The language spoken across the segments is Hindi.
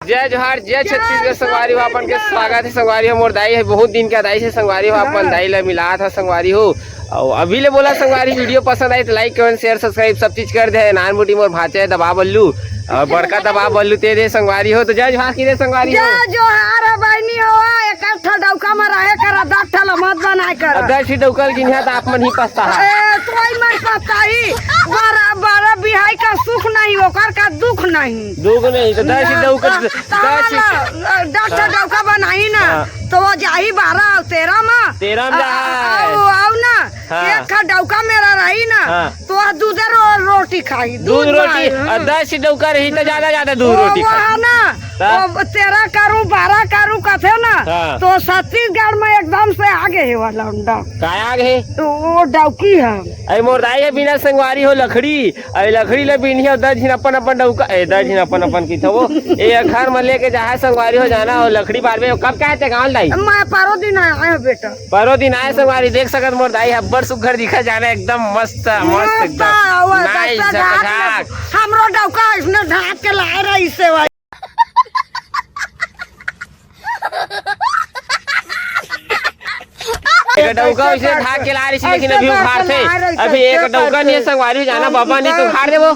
जय जोहार जय छत्तीसगढ़ संगवारी हो अपन के स्वागत है संगवारी हो मोर दाई है बहुत दिन का दाई से संगवारी हो अपन दाई ला मिला था संगवारी हो और अभी ले बोला संगवारी वीडियो पसंद आई तो लाइक कमेंट शेयर सब्सक्राइब सब चीज कर दे नान मोटी मोर भाचे है दबा बल्लू और बड़का दबा बल्लू ते दे संगवारी हो तो जय जोहार की दे संगवारी हो जय जोहार बहनी हो एकठा डौका में रहे कर 10 ठा मत बनाए कर 10 ही डौकल गिनहा त आप मन ही पछता है ए तोई मन पछताई बड़ा बड़ा बिहाई का सुख नहीं ओकर का दुख नहीं तो 10 ही डौकल 10 ठा डौका बनाई ना तो वो जाही 12 और 13 में आओ ना एक ठा डौका मेरा रही ना तो दूध रोटी खाई दूध रोटी 10 ही डौका रही तो ज्यादा दूध रोटी खाई ना 13 करूं 12 करूं कथे ना तो छत्तीसगढ़ में एकदम से आगे है वाला काय आगे वो डौकी है अरे मोर दाई है बिना संगवारी हो लकड़ी अरे लकड़ी ले बिनिया 10 दिन अपन डौका 10 दिन अपन की थो ए घर में लेके जाए संगवारी हो जाना और लकड़ी बारबे कब कहते गांव दाई मैं परो दिन आया बेटा परो दिन आए संगवारी देख सकत मोर दाई हब्बर सुघर दिखा जाना एकदम मस्त एकदम नाइस हमरो डौका इसने ढाक के लाए रही से एक डौका इसे ढाक के ला रही थी लेकिन अभी उखाड़ थे अभी एक डौका नहीं संगवारी जाना बाबा नहीं तो उखाड़ देवो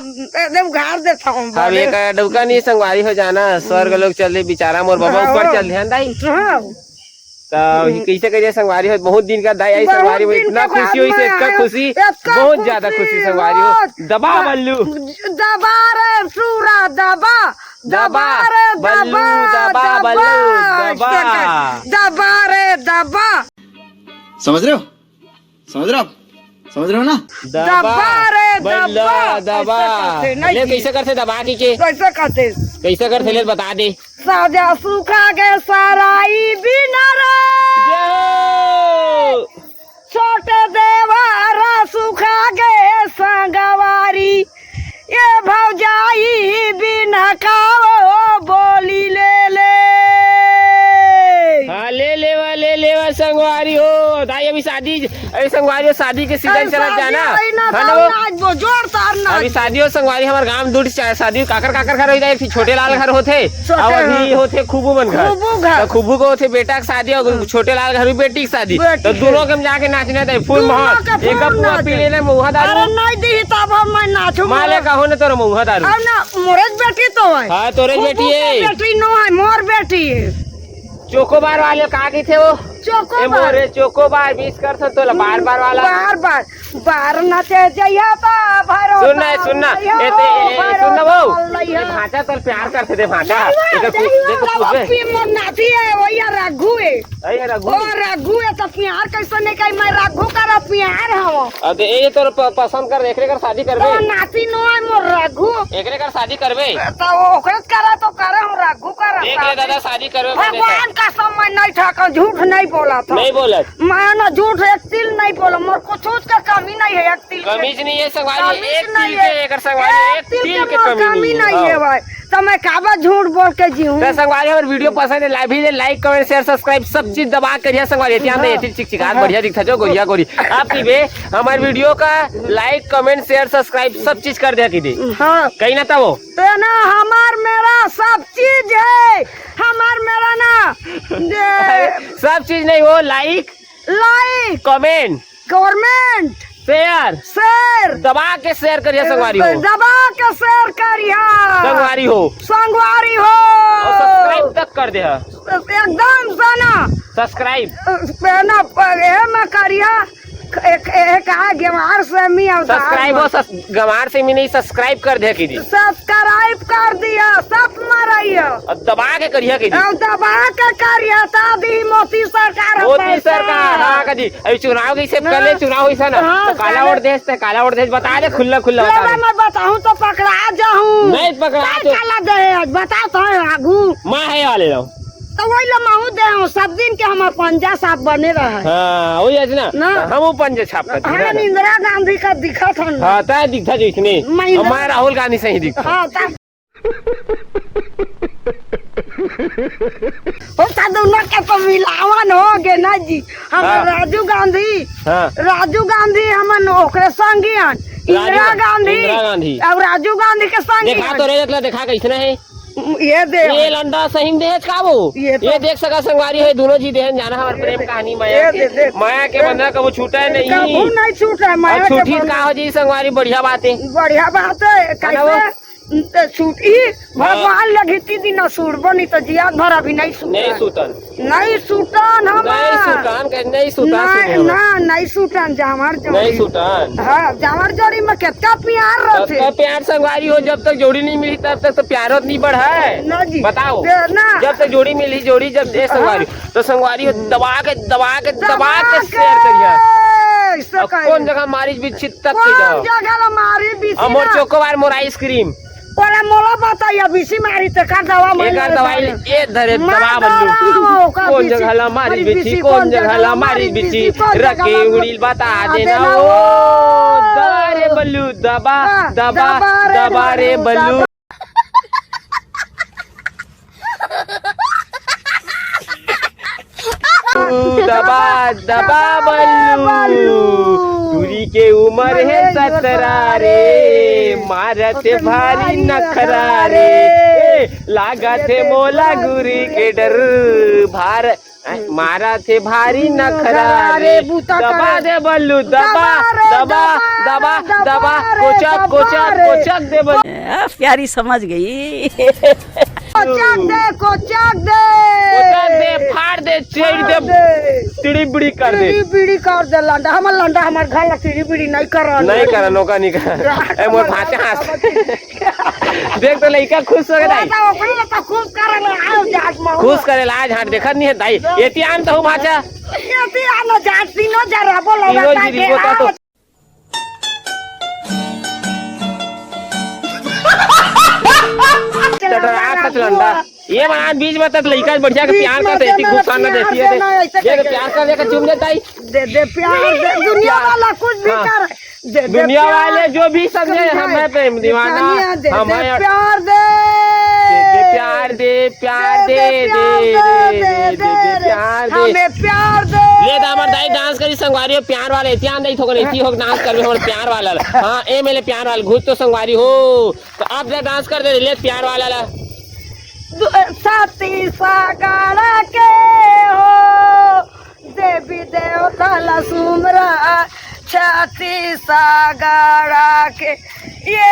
उखाड़ देता हूँ अब एक डौका नहीं संगवारी हो जाना स्वर्ग लोग चल बेचारा मोर बाबा ऊपर चल ध्यान दाई तो कैसे करिए संगवारी हो बहुत दिन का दाई आई संगवारी हो इतना खुशी हुई से इतना खुशी बहुत ज्यादा खुशी संगवारी हो दबा बल्लू दबा रे सूरा दबा दबा बल्लू दबा बल्लू दबा रे दबा समझ रहे हो ना दबा रे दबा ले कैसे करते दबा की के कैसे करते ले बता दे साजा सूखा के सराई बिना रे छोटे देवारा सूखा गए संगवारी ये भौजाई बिना खाओ बोली ले हाँ ले लेवा संगवारी हो दाई अभी शादी अरे संगवारी हो शादी के सीजन चला जाना अभी शादी हो संगवारी हमारे गांव दूर शादी काकर घर हो जाए छोटे लाल घर होते अब अभी होते खूबू मन घर खूबू को होते बेटा की शादी और छोटे लाल घर बेटी की शादी तो दोनों के जाके नाचने थे फूल महत एक पुआ पी लेना मुहा दारू नहीं दी तब मैं नाचू माले कहो ना तोरा मुहा दारू मोरे बेटी तो है हाँ तोरे बेटी है बेटी नो है मोर बेटी है चोकोबार वाले कहा की थे वो मोरे चोकोबार 20 कर तो बार वाला बार ना जइया सुनना सुनना वो भाषा तो प्यार करते थे भाषा नाती है वही रघु है रघु है तो प्यार कैसे नहीं कही मैं रघु का प्यार हूँ अरे ये तो पसंद कर एकरे कर शादी करबे नाती नो है मोर रघु एकरे कर शादी करबे तो ओकरे करे तो करे हम रघु कर एकरे दादा शादी करबे भगवान का समय नहीं था झूठ नहीं बोला था नहीं बोला मैं ना झूठ एक तिल नहीं बोला मोर कुछ का कमी नहीं है एक तिल कमीज नहीं है संगवारी एक तिल के एकर संगवारी एक तिल के कमी नहीं है भाई तो मैं काबा झूठ बोल के जीऊं तो संगवारी हमारे वीडियो पसंद है लाइक कमेंट शेयर सब्सक्राइब सब चीज दबा करिए संगवारी ध्यान दे एथी चिकचिकात बढ़िया दिखता जो गोरिया गोरी आप की बे हमारे वीडियो का लाइक कमेंट शेयर सब्सक्राइब सब चीज कर दे की दे हां कहीं ना था वो तो ना हमार मेरा सब चीज है हमार मेरा ना सब चीज नहीं वो लाइक कमेंट गवर्नमेंट शेयर दबा के शेयर करिए संगवारी हो दबा के शेयर करिए संगवारी हो सब्सक्राइब तक कर दे एकदम सना सब्सक्राइब ना मैं करिए गवार से मी सब्सक्राइब गवार से मी नहीं सब्सक्राइब कर दे की सब्सक्राइब कर दिया सब मरैया दबा के करिए की दबा के करिए दादी मोदी सरकार हाँ कदी अभी चुनाव कैसे पहले चुनाव हुई ना काला वोट देश बता दे खुला मैं बताऊं तो पकड़ा जाऊं नहीं पकड़ा काला दहेज बता तो आगू माँ है वाले लो तो वही लमाऊ दे सब दिन के हमारे पंजा साफ बने रहे हाँ वही है ना हम पंजे छाप करते इंदिरा गांधी का दिखा था हाँ तय दिखता जो इसने हमारा राहुल गांधी से ही दिखता हाँ दोनों के तो मिलावन हो गए ना जी हमारे राजू गांधी हमन ओकरे संगियन इंदिरा गांधी और राजीव गांधी के संगियन देखा तो रे देखा कैसे है ये दे ये लंडा सही में देहज का वो ये तो- ये देख सका संगवारी है दोनों जी देहन जाना हमार प्रेम कहानी माया ये दे- के माया के बंधन कबो छूटा कबू नहीं नहीं छूट रहा और माया के छूटी बंधन। का हो जी संगवारी बढ़िया बात है बढ़िया बात है कैसे छूटी भगवान लगी दिन सूट बनी तो जियाद भर अभी नहीं सूट नहीं सुतन नहीं सूटन हम नहीं सुतान के नहीं सुतान नहीं सुने ना नहीं सूटन जामर नहीं जोड़ी सुतान हाँ जामर जोड़ी में कितना प्यार तब रहते तक प्यार संगवारी हो जब तक जोड़ी नहीं मिली तब तक तो प्यार नहीं बढ़ा है ना जी बताओ ना जब तक जोड़ी मिली जोड़ी जब दे संगवारी तो संगवारी हो दबा के शेयर करिया इससे अब कौन जगह मारी बिच्छी तक की कौन जाओ जगह मारी बीसी और मोर चोकोबार मोर आइसक्रीम बोला मोला बताइए बीसी मारी तो का दवा एक आर दवाई ये धरे दवा बल्लू कौन जगह ला मारी बिच्छी कौन जगह ला मारी बिच्छी रखे उड़ील बता देना ओ दबा रे बल्लू दबा दबा दबा रे बल्लू दबा दबा बल्लू दूरी के उम्र है 17 रे मारत भारी नखरा रे लागा थे मोला गुरी के डर भार मारा थे भारी नखरा रे दबा दे बल्लू दबा दबा दबा दबा कोचक कोचक कोचक दे बल्लू प्यारी समझ गई कोचक दे कोचक दे फाड़ दे चेड़ दे तिड़ी बिड़ी कर दे बीड़ी कर दे लंडा हमार घर ला तिड़ी बीड़ी नहीं कर नौका नहीं कर ए मोर भाचे हाथ देख तो लइका खुश हो गए खुश करे आज हाथ देखत नहीं है दाई एती आन तो भाचा एती आनो जाट तीनो जरा बोलो तीनो जी बोता तो चटरा लंडा ये man बीच में तक लइका बढ़िया के प्यार कर देती घुसान ना देती है ये प्यार कर देकर चुम देता ही दे प्यार दे दुनिया वाला कुछ भी कर दे दुनिया वाले जो भी समझे हमें प्रेम दीवाना हमें प्यार दे प्यार दे प्यार दे दे प्यार दे हमें प्यार दे ले दामर दाई डांस करी संगवारी प्यार वाले ध्यान नहीं थोक नहीं हो डांस कर हमर प्यार वाला हां ए मेले प्यार वाला घुस तो संगवारी हो तो आप ले डांस कर दे ले प्यार वाला ला साथी सागाड़ा के हो देवी देवता ला सुमरा छाती सागाड़ा के ये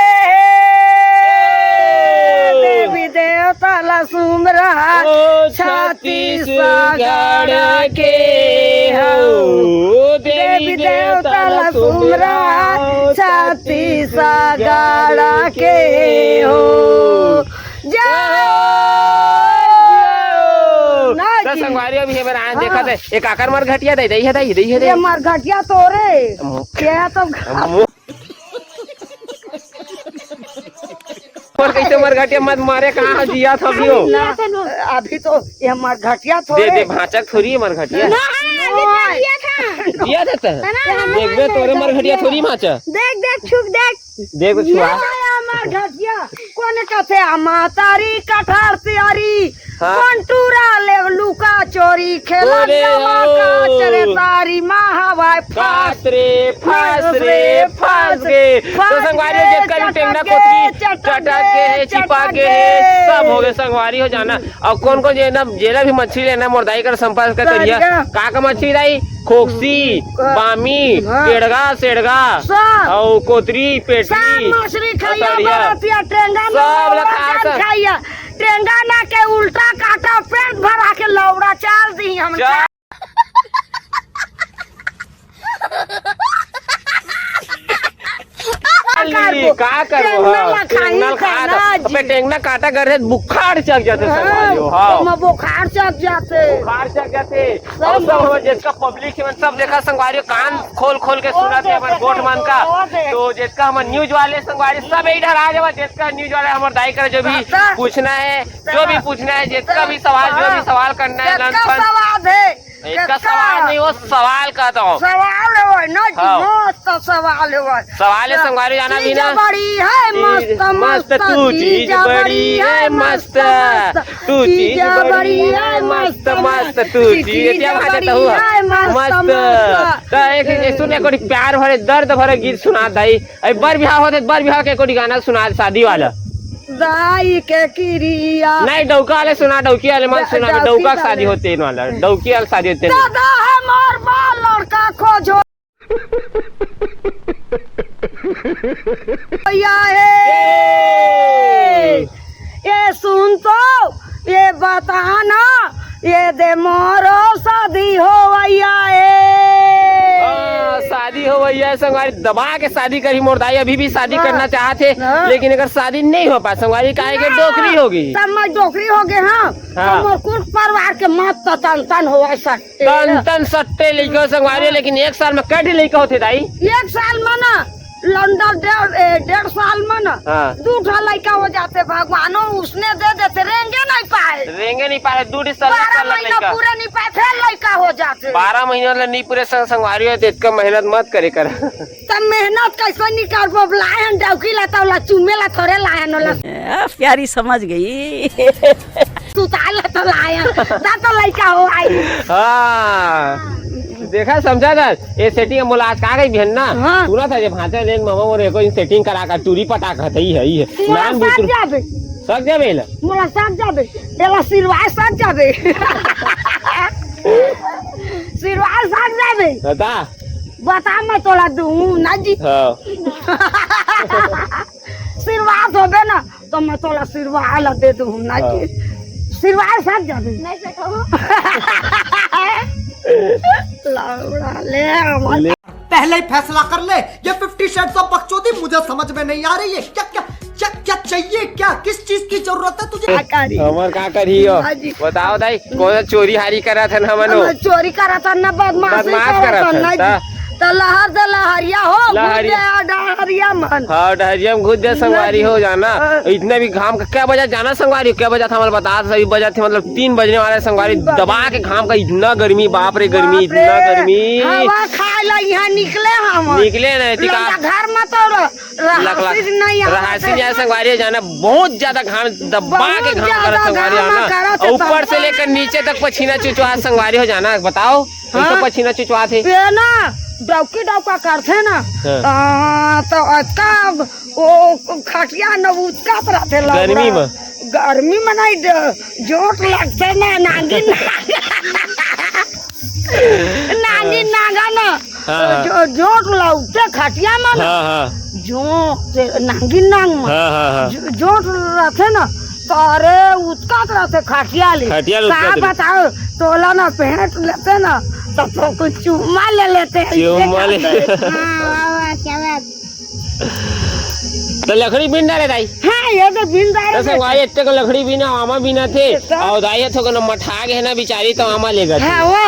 देवी देवता ला सुमरा छाती सागाड़ा के हो देवी देवता ला सुमरा छाती सागाड़ा के हो संगवारी अभी हेबर आन देखा थे एक आकर मर घटिया दे दई है दई है मर घटिया तोरे क्या तो पर कैसे मर घटिया मत मारे कहां जिया थबियो अभी तो ये मर घटिया थोड़े दे भाचक थोड़ी है मर घटिया दिया था देख बे तोरे मर घटिया थोड़ी माचा देख छुक देख छुआ मर घटिया कोने कथे मातारी कठार तैयारी कौन टूरा ले लुका चोरी खेला चरे तारी महावाय फास रे तो संगवारी जितना भी टेंगना कोतरी चटक के चिपा के सब हो गए संगवारी हो जाना और कौन कौन जेना भी मछली लेना मोरदाई कर संपर्क कर करिया का मछली दाई खोक्सी बामी केड़गा सेड़गा और कोतरी पेटली मछली खाइया टेंगा सब खाइया टेंगा ना के उल्टा काटा पेट भरा के लौड़ा चाल दी हम का करो टेंगना काटा कर बुखार चक जाते बुखार चक जाते और सब जिसका पब्लिक सब देखा संगवारी कान खोल खोल के सुना थे गोट मन का तो जिसका हम न्यूज वाले संगवारी सब इधर आ जावा जिसका न्यूज वाले हमारे दाई करे जो भी पूछना है जिसका भी सवाल जो भी सवाल करना है इसका सवाल नहीं वो सवाल कहता हूँ सवाल है संगवारी जाना भी ना बड़ी है मस्त तू चीज बड़ी है मस्त तू चीज बड़ी है मस्त मस्त तू चीज मस्त सुने कोई प्यार भरे दर्द भरे गीत सुना दाई बर बिहाव होते बर बिहाव के कोई गाना सुना शादी वाला दाई के क्रिया नहीं डौका वाले सुना, डौकी वाले मत सुना, डौका का शादी होते हैं वाला, डौकी वाला शादी होते हैं। दादा है मोर बाल लड़का खोजो भैया ये सुन तो ये बताना ये दे मोरो शादी हो भैया शादी हो भैया संगवारी दबा के शादी करी मोर दाई अभी भी शादी करना चाहते लेकिन अगर शादी नहीं हो पाए संगवारी काहे के डोकरी होगी तब मैं डोकरी हो गए हाँ तो मोर कुल परिवार के मत तन तन हो तन तन सट्टे लेके संगवारी लेकिन एक साल में कट लेके होते दाई एक साल में ना लंदन 1.5 साल में ना 2 लड़का हो जाते भगवानो उसने दे देते रेंगे नहीं पाए 2 साल महीना पूरा नहीं पाए फिर लड़का हो जाते 12 महीना नहीं पूरे संगवारी होते इतना मेहनत मत करे कर तब मेहनत कैसे निकाल पो लायन डौकी लाता वाला चुमेला थोड़े लायन वाला प्यारी समझ गई तू ताल तो लायन तो लड़का हो आई हाँ देखा समझा था ये सेटिंग बोला आज का गई बहन ना पूरा था जब भांचा लेन मामा मोर एको सेटिंग करा का टूरी पटा खत ही है नान बुतुर सक जाबे ला मोला सक जाबे एला सिरवार सक जाबे सिरवार सक जाबे बता मैं तोला दूं ना जी हां सिरवार होबे ना तो मैं तोला सिरवार ला दे दूं ना जी सिरवार सक जाबे नहीं सको पहले ही फैसला कर ले ये 50 शेड्स ऑफ बकचोदी मुझे समझ में नहीं आ रही है क्या क्या क्या क्या चाहिए क्या किस चीज की जरूरत है तुझे हमर का करी हो बताओ दाई कौन चोरी हारी करा था हमनो चोरी करा था ना बदमाश करा था तो लहर दे लहरिया हो डहरिया मन हाँ डहरिया में घुस दे संगवारी हो जाना इतने भी घाम का क्या बजा जाना संगवारी क्या बजा था हमारे बता सही बजा थे मतलब 3 बजने वाले संगवारी दबा के घाम का इतना गर्मी बाप रे गर्मी इतना गर्मी हवा खाए ला यहाँ निकले हम नहीं घर में तो रहासी संगवारी जाना बहुत ज्यादा घाम दबा के घाम करा संगवारी आना ऊपर से लेकर नीचे तक पसीना चुचवा संगवारी हो जाना बताओ तो पसीना चुचवा थे ना डौकी डौका करते ना तो अच्छा वो खटिया न उसका रहते गर्मी में नहीं जोट लगते ना नागिन नागा ना जो जोट लगते खटिया में ना जो नागिन नाग में जोट रहते ना तो अरे उसका रहते खटिया क्या बताओ तोला ना पेंट लेते ना तो कुछ चुम्मा ले लेते तो लकड़ी बीन डाले दाई हाँ ये तो बीन डाले तो वाई इतने को लकड़ी बीना आमा बीना थे और दाई है तो को मठा गए ना बेचारी तो आमा ले गए हाँ वो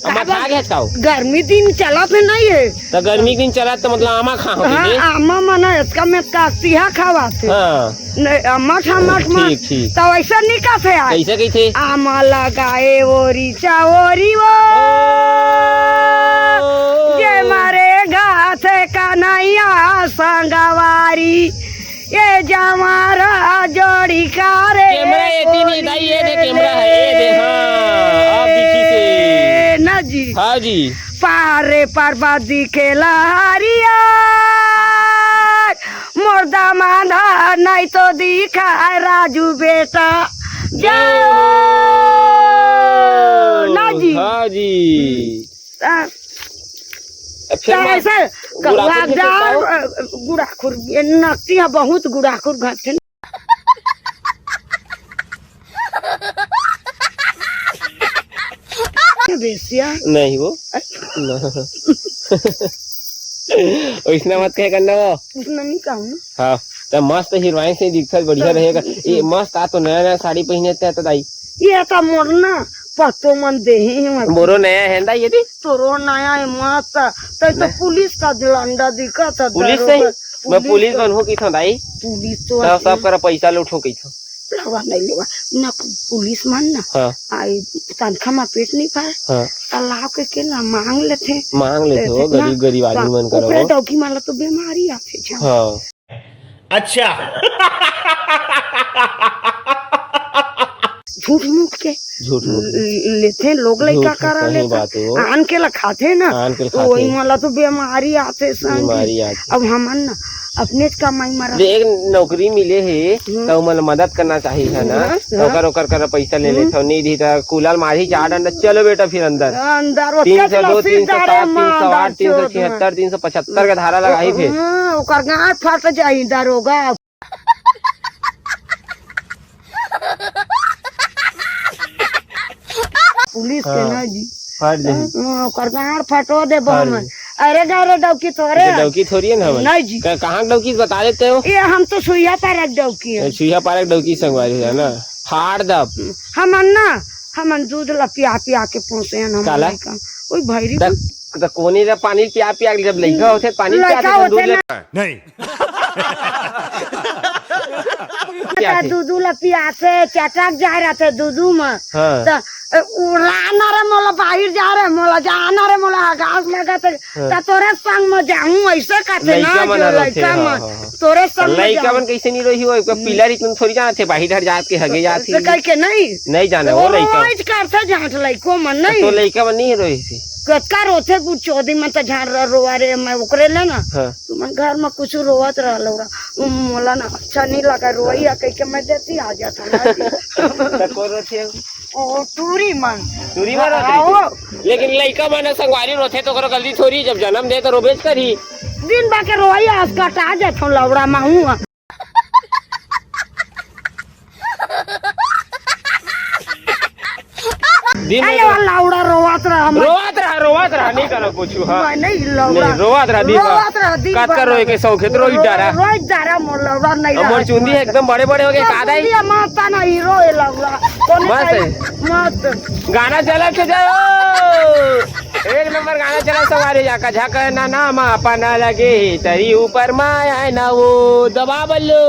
मठा गए था गर्मी दिन चला तो नहीं है तो गर्मी दिन चला तो मतलब आमा खाओ हाँ आमा मना इसका में कातिया खावाते हाँ मठ तो ऐसा नहीं का थे कैसे की थे आमा लगाए ओरी चाओरी वो ये मारेगा थे कन्हैया संगवारी ये जमारा जोड़ी कारे कैमरा ये तीन दाई ये दे कैमरा है ये दे हाँ आप पीछे से ना जी हाँ जी पारे पार्वती के लहरिया मुर्दा मांधा नहीं तो दिखा राजू बेटा जाओ ना जी हाँ जी ऐसे गुड़ाखुर नकती है बहुत गुड़ाखुर घर थे बेसिया नहीं वो इसना मत कहे करना वो उसने नहीं कहूँ हाँ तो मस्त हीरोइन से दिखता बढ़िया रहेगा ये मस्त आ तो नया नया साड़ी पहने थे तो दाई ये तो मोरना पतो मन दे मोरो नया है ना ये तोरो नया है मस्त तो पुलिस का झंडा दिखा था पुलिस से मैं पुलिस बनूं की था दाई पुलिस तो सब कर पैसा लूटो की था लवा नहीं लेवा ना पुलिस मान ना हाँ आई तनखा में पेट नहीं पाए हाँ तालाब के ना मांग लेते हो गरीब आदमी मन करो डौकी माला तो बीमारी आते हाँ अच्छा झूठ मूठ के लेते लोग लड़का करा लेते आन के ला खाते ना वही माला तो बीमारी आते अब हमन ना अपने कमाई मारा एक नौकरी मिले है तो मन मदद करना चाहिए है ना। ओकर ओकर कर पैसा ले लेते नहीं दी तो कूलर मारी 4 डंडा चलो बेटा फिर अंदर अंदर 302 307 308 376 375 का धारा लगाई फिर ओकर गांठ फट जाई दारोगा पुलिस के ना जी फट जाई ओकर गांठ फटो दे बहन। अरे गारे डौकी तोरे डौकी थोड़ी है ना नहीं जी कहाँ डौकी बता देते हो। ये हम तो सुइया पारक डौकी है। सुइया पारक डौकी संगवारी है ना फाड़ दब हम दूध ला पिया पिया के पहुंचे हैं काला ओई भैरी तो कोनी रे पानी पिया पिया जब लइका होते पानी पिया दूध नहीं दूध ला पिया से चटक जा रहा था दूधू में तो उड़ाना रे मोला बाहर जा रहे मोला जाना रे मोला घास लगा तो तोरे संग में जाऊं ऐसे काटे ना लड़का में तोरे संग में लइका मन कैसे नहीं रही हो पिलर इतन थोड़ी जाना थे बाहर जात के हगे जात तो कह के नहीं जाना वो लइका रोज करते झांट लइको मन नहीं तो लइका मन नहीं रही थी कतका रोथे कुछ चौदी में तो झाड़ रोवा रे मैं ओकरे ले ना तुमन घर में कुछ रोवत रहलो मोला ना अच्छा नहीं लगा रोइया कह के मैं देती आ जाता ना को रोथे ओ टूरी मन रोथे लेकिन लइका मन संगवारी रोथे तो करो गलती थोड़ी जब जन्म दे तो रोबेज करी दिन बाके रोइया आज कटा जाथो लवड़ा माहू लौड़ा रोवत रहा नहीं करो कुछ नहीं लौड़ा रोवत रहा काट कर रोए के शौक रोई डारा रोज डारा मोर लौड़ा नहीं मोर चुंदी एकदम बड़े बड़े हो गए कादा ही माता ना हीरो है लौड़ा मस्त गाना चला के जाओ एक नंबर गाना चला सवारी जाकर झाकर ना नाम अपना लगे तरी ऊपर माया ना वो दबा बल्लो